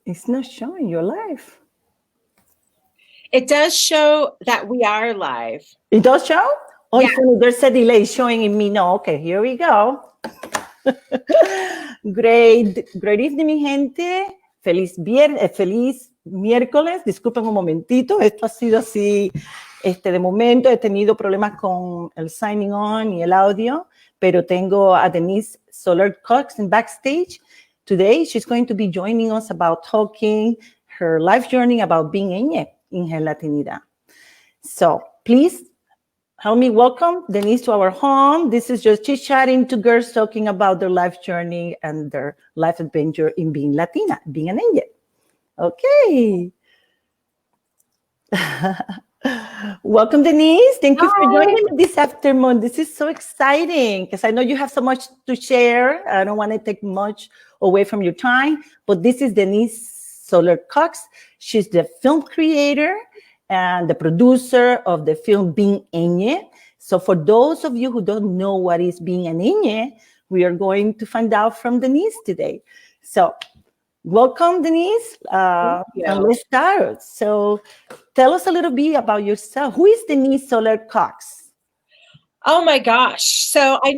It's not showing your live. It does show that we are live. It does show? Oh, Yeah. there's a delay showing in me. No, okay, here we go. Great evening, mi gente. Feliz miércoles. Disculpen un momentito. Esto ha sido así. De momento he tenido problemas con el signing on y el audio, pero tengo a Denise Soler-Cox in backstage. Today, she's going to be joining us about talking her life journey about being Eñye in her Latinidad. So please help me welcome Denise to our home. This is just chit-chatting, two girls talking about their life journey and their life adventure in being Latina, being an Eñye. Okay. Welcome, Denise. Thank you for joining me this afternoon. This is so exciting because I know you have so much to share. I don't want to take much away from your time, but this is Denise Soler-Cox. She's the film creator and the producer of the film Being Eñye. So for those of you who don't know what is Being an Eñye, we are going to find out from Denise today. So welcome, Denise. And let's start. So tell us a little bit about yourself. Who is Denise Soler-Cox? Oh my gosh. So I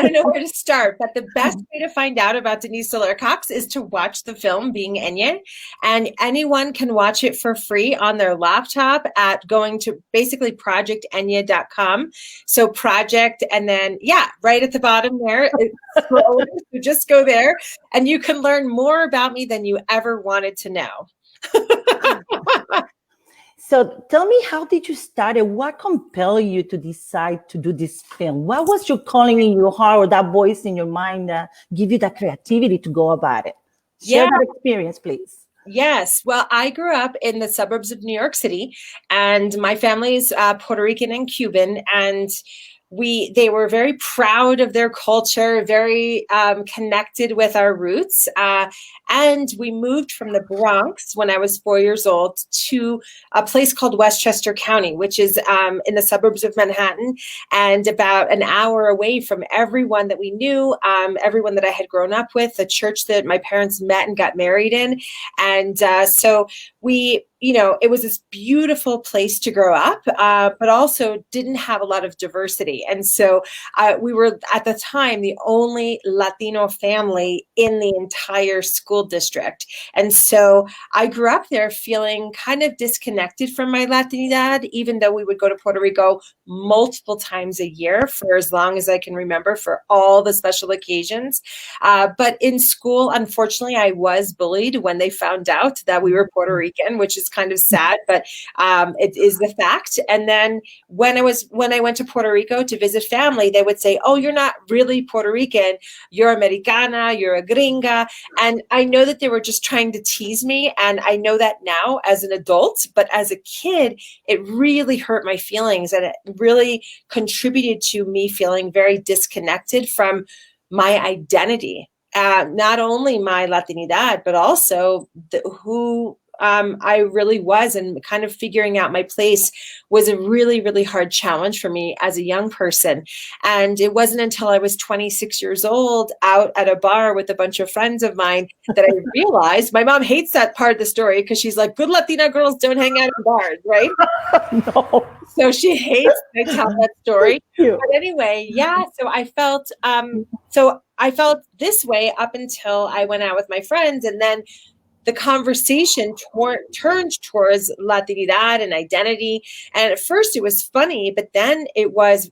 don't know where to start, but the best way to find out about Denise Soler-Cox is to watch the film Being Eñye. And anyone can watch it for free on their laptop at going to basically projecteñye.com. So project, and then, right at the bottom there, so just go there and you can learn more about me than you ever wanted to know. So tell me, how did you start it? What compelled you to decide to do this film? What was your calling in your heart or that voice in your mind that give you that creativity to go about it? Share that experience, please. Yes. Well, I grew up in the suburbs of New York City, and my family is Puerto Rican and Cuban, and they were very proud of their culture, very connected with our roots. And we moved from the Bronx when I was 4 years old to a place called Westchester County, which is in the suburbs of Manhattan and about an hour away from everyone that we knew, everyone that I had grown up with, the church that my parents met and got married in. And so it was this beautiful place to grow up, but also didn't have a lot of diversity. And so we were, at the time, the only Latino family in the entire school district. And so I grew up there feeling kind of disconnected from my Latinidad, even though we would go to Puerto Rico multiple times a year for as long as I can remember, for all the special occasions. But in school, unfortunately, I was bullied when they found out that we were Puerto Rican, which is kind of sad, but it is the fact. And then when I went to Puerto Rico to visit family, they would say, "Oh, you're not really Puerto Rican, you're Americana, you're a gringa." And I know that they were just trying to tease me, and I know that now as an adult, but as a kid, it really hurt my feelings, and it really contributed to me feeling very disconnected from my identity. Not only my Latinidad, but also who I really was, and kind of figuring out my place was a really, really hard challenge for me as a young person. And it wasn't until I was 26 years old out at a bar with a bunch of friends of mine that I realized, my mom hates that part of the story because she's like, good Latina girls don't hang out in bars, right? No. So she hates I tell that story. But anyway, so I felt this way up until I went out with my friends, and then the conversation turned towards Latinidad and identity. And at first it was funny, but then it was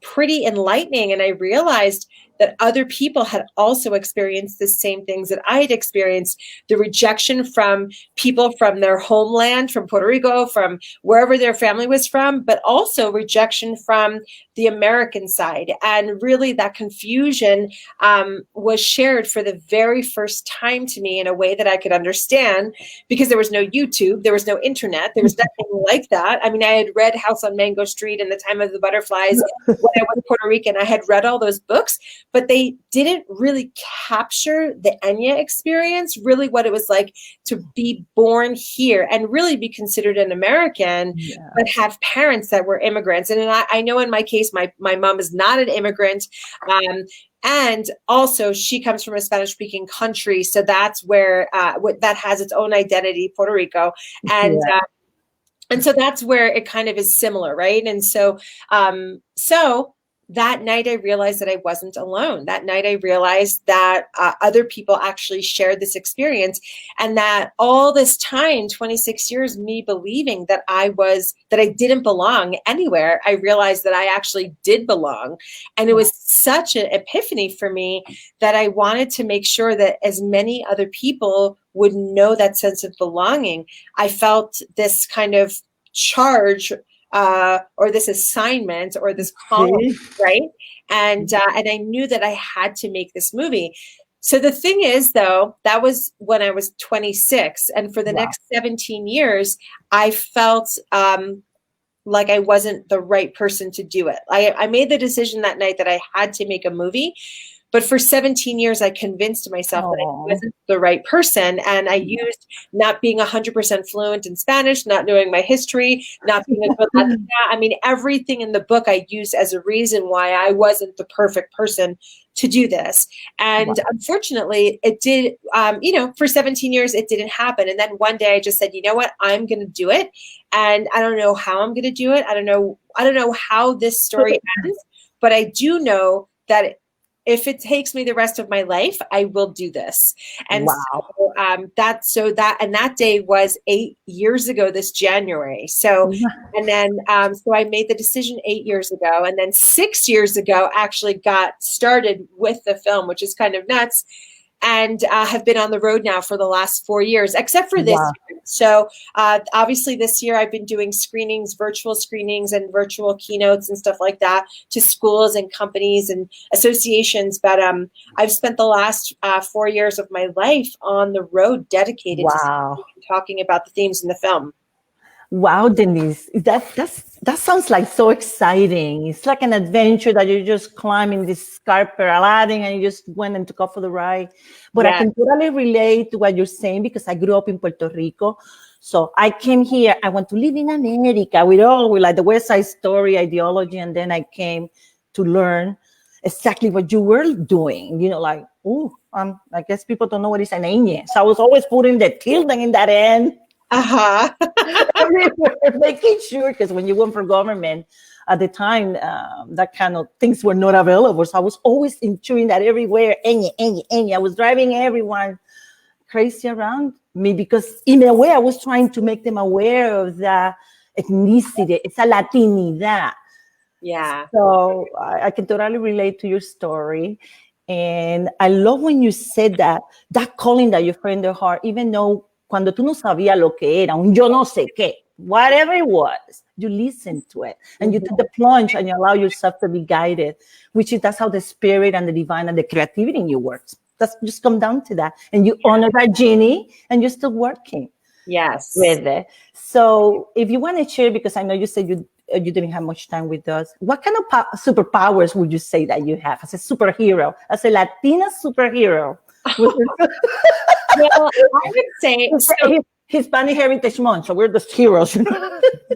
pretty enlightening. And I realized that other people had also experienced the same things that I had experienced, the rejection from people from their homeland, from Puerto Rico, from wherever their family was from, but also rejection from the American side. And really that confusion was shared for the very first time to me in a way that I could understand, because there was no YouTube, there was no internet, there was nothing like that. I mean, I had read House on Mango Street and The Time of the Butterflies when I was Puerto Rican. I had read all those books, but they didn't really capture the Eñye experience, really what it was like to be born here and really be considered an American, but have parents that were immigrants. And I know in my case, my mom is not an immigrant. And also, she comes from a Spanish-speaking country, so that's where that has its own identity, Puerto Rico, and so that's where it kind of is similar, right? And so, so that night I realized that I wasn't alone. That night I realized that other people actually shared this experience, and that all this time, 26 years, me believing that I didn't belong anywhere, I realized that I actually did belong. And it was such an epiphany for me that I wanted to make sure that as many other people would know that sense of belonging. I felt this kind of charge or this assignment or this calling, right? And I knew that I had to make this movie. So the thing is, though, that was when I was 26. And for the next 17 years, I felt like I wasn't the right person to do it. I made the decision that night that I had to make a movie. But for 17 years, I convinced myself that I wasn't the right person. And I used not being 100% fluent in Spanish, not knowing my history, not being a good Latina. I mean, everything in the book I used as a reason why I wasn't the perfect person to do this. And unfortunately, it did, for 17 years, it didn't happen. And then one day I just said, you know what, I'm going to do it. And I don't know how I'm going to do it. I don't know how this story ends, but I do know that if it takes me the rest of my life, I will do this. And that day was 8 years ago this January. So, and then, so I made the decision 8 years ago, and then 6 years ago, actually got started with the film, which is kind of nuts. And have been on the road now for the last 4 years, except for this year. So obviously this year I've been doing screenings, virtual screenings and virtual keynotes and stuff like that to schools and companies and associations. But I've spent the last 4 years of my life on the road dedicated to talking about the themes in the film. Wow, Denise, that sounds like so exciting. It's like an adventure that you're just climbing this carpet Aladdin and you just went and took off for the ride. But I can totally relate to what you're saying because I grew up in Puerto Rico. So I came here, I want to live in America with like the West Side Story ideology. And then I came to learn exactly what you were doing, like, I guess people don't know what is an Eñye. So I was always putting the tilde in that end. Making sure, because when you went for government at the time, that kind of things were not available. So I was always ensuring that everywhere, Eñye, Eñye, Eñye. I was driving everyone crazy around me because in a way I was trying to make them aware of the ethnicity. It's a Latinidad. Yeah. So I can totally relate to your story. And I love when you said that calling that you felt in the heart, even though cuando tú no sabías lo que era, un yo no sé qué, whatever it was, you listened to it and you took the plunge and you allow yourself to be guided, that's how the spirit and the divine and the creativity in you works. That's just come down to that. And you honor that genie and you're still working. Yes. With it. So if you want to share, because I know you said you didn't have much time with us, what kind of superpowers would you say that you have as a superhero, as a Latina superhero? Well, I would say Hispanic Heritage Month, so we're the heroes.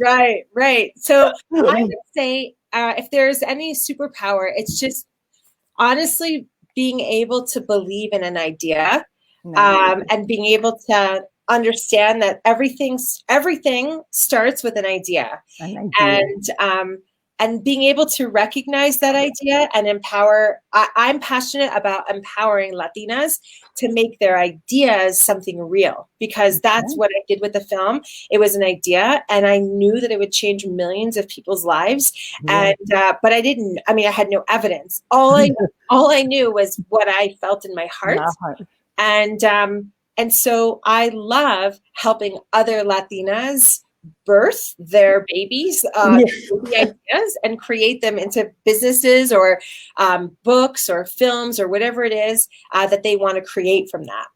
Right. So I would say if there's any superpower, it's just honestly being able to believe in an idea and being able to understand that everything starts with an idea. And being able to recognize that idea and empower. I'm passionate about empowering Latinas to make their ideas something real, because that's what I did with the film. It was an idea, and I knew that it would change millions of people's lives. And but I didn't. I mean, I had no evidence. All I knew was what I felt in my heart. And so I love helping other Latinas birth their babies, the ideas, and create them into businesses or books or films or whatever it is that they want to create from that.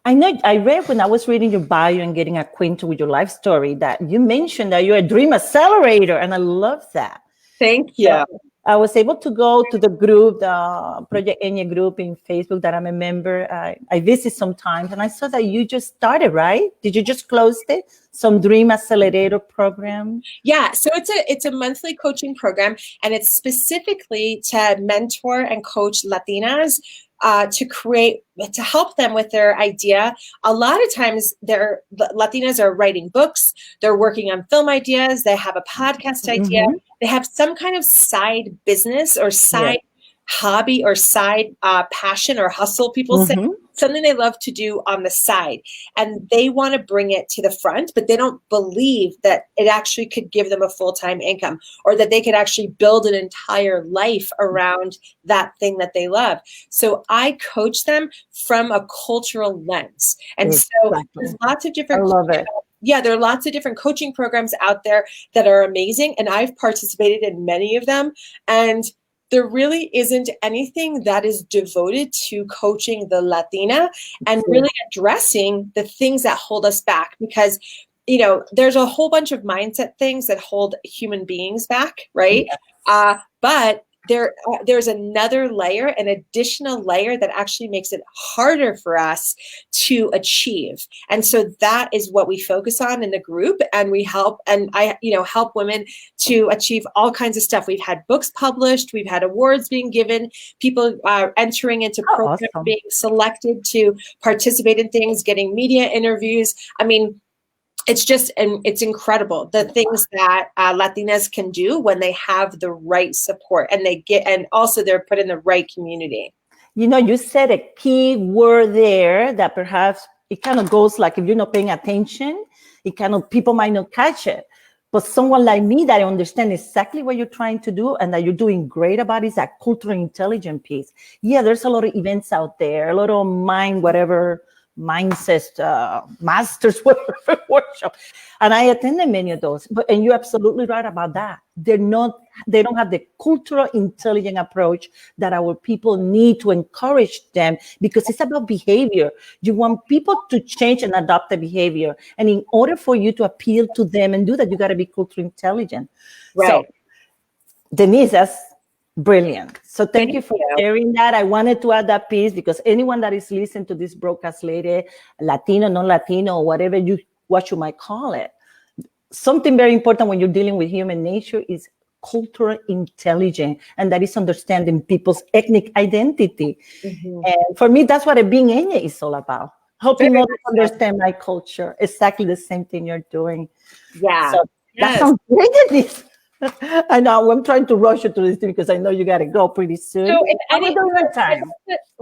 I know I read when I was reading your bio and getting acquainted with your life story that you mentioned that you're a dream accelerator, and I love that. Thank you. I was able to go to the group, the Project Eñye group in Facebook that I'm a member. I visit sometimes, and I saw that you just started, right? Did you just close it? Some Dream Accelerator program? Yeah, so it's a monthly coaching program, and it's specifically to mentor and coach Latinas to help them with their idea. A lot of times Latinas are writing books, they're working on film ideas, they have a podcast idea, they have some kind of side business or side hobby or side passion or hustle, people say, something they love to do on the side. And they want to bring it to the front, but they don't believe that it actually could give them a full-time income, or that they could actually build an entire life around that thing that they love. So I coach them from a cultural lens. And so there's lots of different— I love it. Yeah, there are lots of different coaching programs out there that are amazing. And I've participated in many of them. And there really isn't anything that is devoted to coaching the Latina and really addressing the things that hold us back, because, you know, there's a whole bunch of mindset things that hold human beings back, right? Yes. But there's another layer, an additional layer that actually makes it harder for us to achieve. And so that is what we focus on in the group. And we help, and I, help women to achieve all kinds of stuff. We've had books published, we've had awards being given, people entering into programs, being selected to participate in things, getting media interviews. I mean, it's incredible the things that Latinas can do when they have the right support, and also they're put in the right community. You know, you said a key word there that perhaps it kind of goes like, if you're not paying attention, people might not catch it. But someone like me that I understand exactly what you're trying to do and that you're doing great about is that cultural intelligence piece. Yeah, there's a lot of events out there, a lot of mindset, masters, whatever workshop. And I attended many of those, and you're absolutely right about that. They don't have the cultural intelligence approach that our people need to encourage them, because it's about behavior. You want people to change and adopt the behavior. And in order for you to appeal to them and do that, you got to be culturally intelligent. Right. So, Denise, that's brilliant. So thank you for sharing that. I wanted to add that piece because anyone that is listening to this broadcast later, Latino, non-Latino, or whatever what you might call it, something very important when you're dealing with human nature is cultural intelligence, and that is understanding people's ethnic identity. And for me, that's what a Being Eñye is all about. Helping others understand my culture. Exactly the same thing you're doing. Yeah. So that sounds great, Denise. I know I'm trying to rush you through this thing because I know you got to go pretty soon. So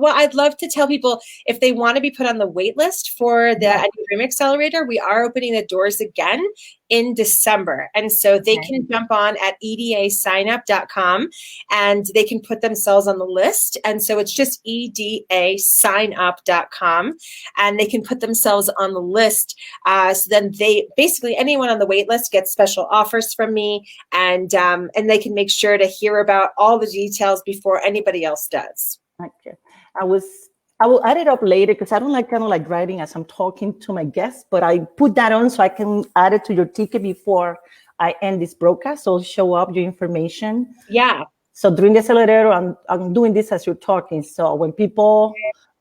I'd love to tell people, if they want to be put on the wait list for the Dream Accelerator, we are opening the doors again in December. And so they can jump on at edasignup.com and they can put themselves on the list. And so it's just edasignup.com and they can put themselves on the list. So then anyone on the wait list gets special offers from me, and they can make sure to hear about all the details before anybody else does. Okay. I will add it up later because I don't like kind of like writing as I'm talking to my guests, but I put that on so I can add it to your ticket before I end this broadcast. So it'll show up your information. Yeah. So during the accelerator, I'm doing this as you're talking. So when people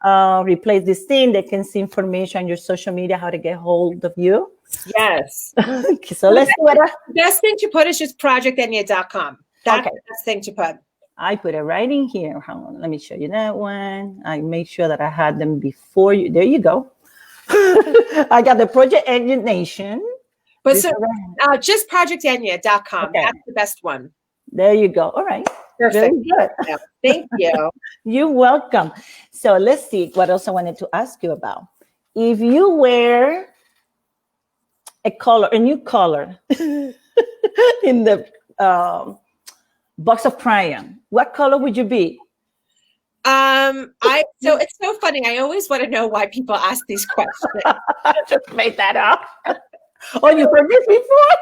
replace this thing, they can see information on your social media, how to get hold of you. Yes. Okay, so let's do it. The best thing to put is just projectenye.com. That's the best thing to put. I put it right in here. Hold on, let me show you that one. I made sure that I had them before you. There you go. I got the Project Eñye Nation. But just projectenye.com. Okay. That's the best one. There you go. All right. Perfect. Very good. Thank you. You're welcome. So let's see what else I wanted to ask you about. If you wear a new color in the box of crayon, what color would you be? So it's so funny. I always want to know why people ask these questions. I just made that up. Oh, you heard this before?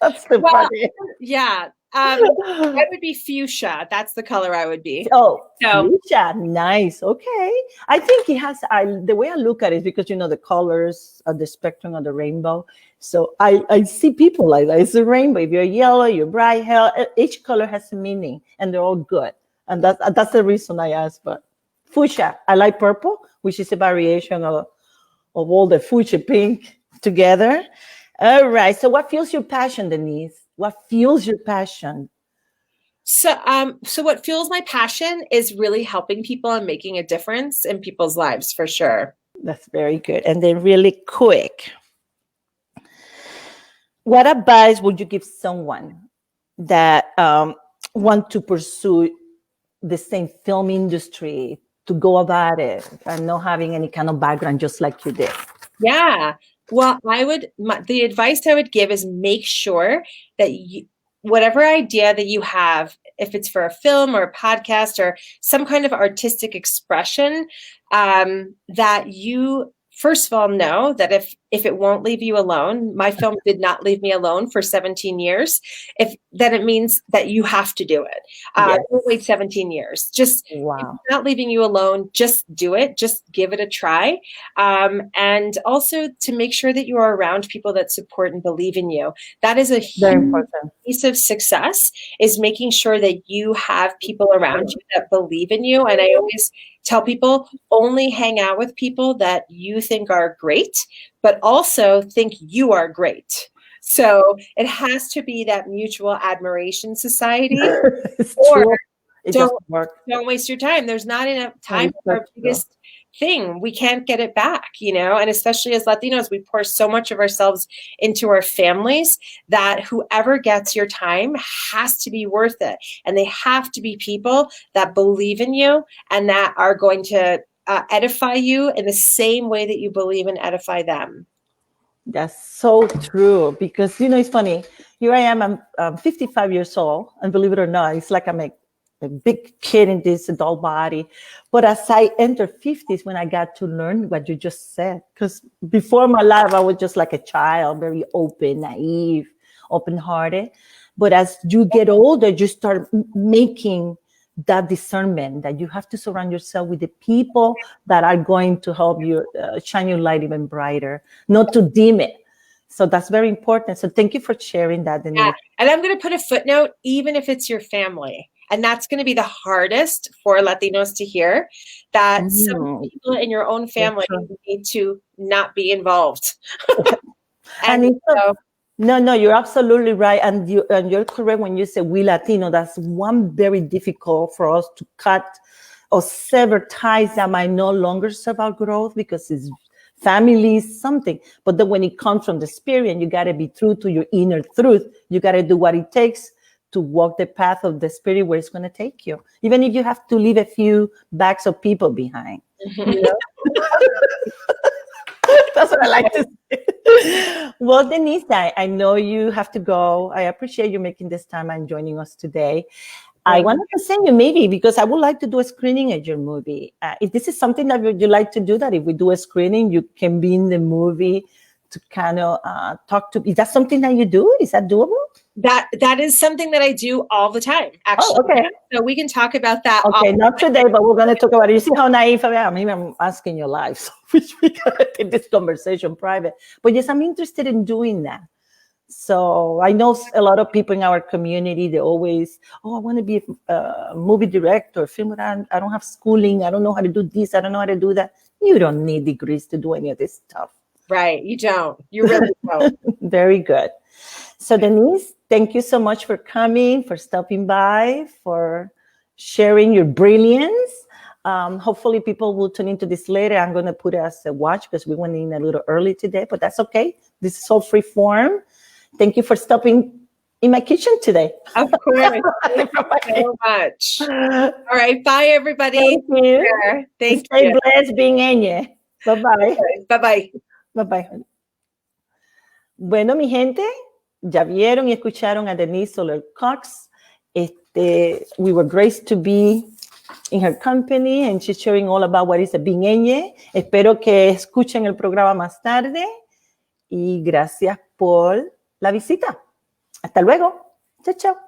That's the funny. Yeah. I would be fuchsia. That's the color I would be. Oh, fuchsia. Nice. Okay. I think it has, the way I look at it is because, the colors of the spectrum of the rainbow. So I see people like that. It's a rainbow. If you're yellow, you're bright, each color has a meaning and they're all good. And that's the reason I asked. But fuchsia, I like purple, which is a variation of all the fuchsia pink together. All right. So what fuels your passion, Denise? What fuels your passion? So what fuels my passion is really helping people and making a difference in people's lives, for sure. That's very good. And then really quick, what advice would you give someone that want to pursue the same film industry, to go about it and not having any kind of background, just like you did? Yeah. Well, the advice I would give is make sure that whatever idea that you have, if it's for a film or a podcast or some kind of artistic expression, that you first of all know that if it won't leave you alone, my film did not leave me alone for 17 years, then it means that you have to do it. Yes. Don't wait 17 years. Just If it's not leaving you alone, just do it. Just give it a try. And also to make sure that you are around people that support and believe in you. That is a huge piece of success, is making sure that you have people around you that believe in you. And I always tell people, only hang out with people that you think are great, but also think you are great. So it has to be that mutual admiration society. Or don't waste your time. There's not enough time for our biggest thing. We can't get it back, and especially as Latinos, we pour so much of ourselves into our families that whoever gets your time has to be worth it. And they have to be people that believe in you and that are going to edify you in the same way that you believe and edify them. That's so true, because, it's funny. Here I am, I'm 55 years old, and believe it or not, it's like I'm a big kid in this adult body. But as I entered 50s, when I got to learn what you just said, because before my life, I was just like a child, very open, naive, open-hearted. But as you get older, you start making that discernment that you have to surround yourself with the people that are going to help you shine your light even brighter, not to dim it. So that's very important. So thank you for sharing that, Denise. Yeah. And I'm going to put a footnote, even if it's your family. And that's going to be the hardest for Latinos to hear, that some people in your own family need to not be involved. No, you're absolutely right. And you're correct when you say we Latino. That's one very difficult for us to cut or sever ties that might no longer serve our growth, because it's family is something. But then when it comes from the spirit, and you got to be true to your inner truth, you got to do what it takes to walk the path of the spirit where it's going to take you, even if you have to leave a few bags of people behind. That's what I like to say. Well, Denise, I know you have to go. I appreciate you making this time and joining us today. I wanted to send you maybe, because I would like to do a screening of your movie. If this is something that you like to do, that if we do a screening, you can be in the movie to kind of talk to. Is that something that you do? Is that doable? That is something that I do all the time, actually. Oh, okay. So we can talk about that. Okay, not today, but we're going to talk about it. You see how naive I am? I'm asking your life, so we got to take this conversation private. But yes, I'm interested in doing that. So I know a lot of people in our community, they always, I want to be a movie director, film. I don't have schooling. I don't know how to do this. I don't know how to do that. You don't need degrees to do any of this stuff. Right. You don't. You really don't. Very good. So Denise, thank you so much for coming, for stopping by, for sharing your brilliance. Hopefully people will tune into this later. I'm going to put it as a watch because we went in a little early today, but that's okay. This is all free form. Thank you for stopping in my kitchen today. Of course. Thank you so much. All right. Bye, everybody. Thank you. Thank you. Stay blessed, being Eñye. Bye-bye. Bye-bye. Bye-bye. Bueno, mi gente, ya vieron y escucharon a Denise Soler-Cox. We were graced to be in her company, and she's sharing all about what is a Being Eñye. Espero que escuchen el programa más tarde, y gracias por la visita. Hasta luego. Chao, chao.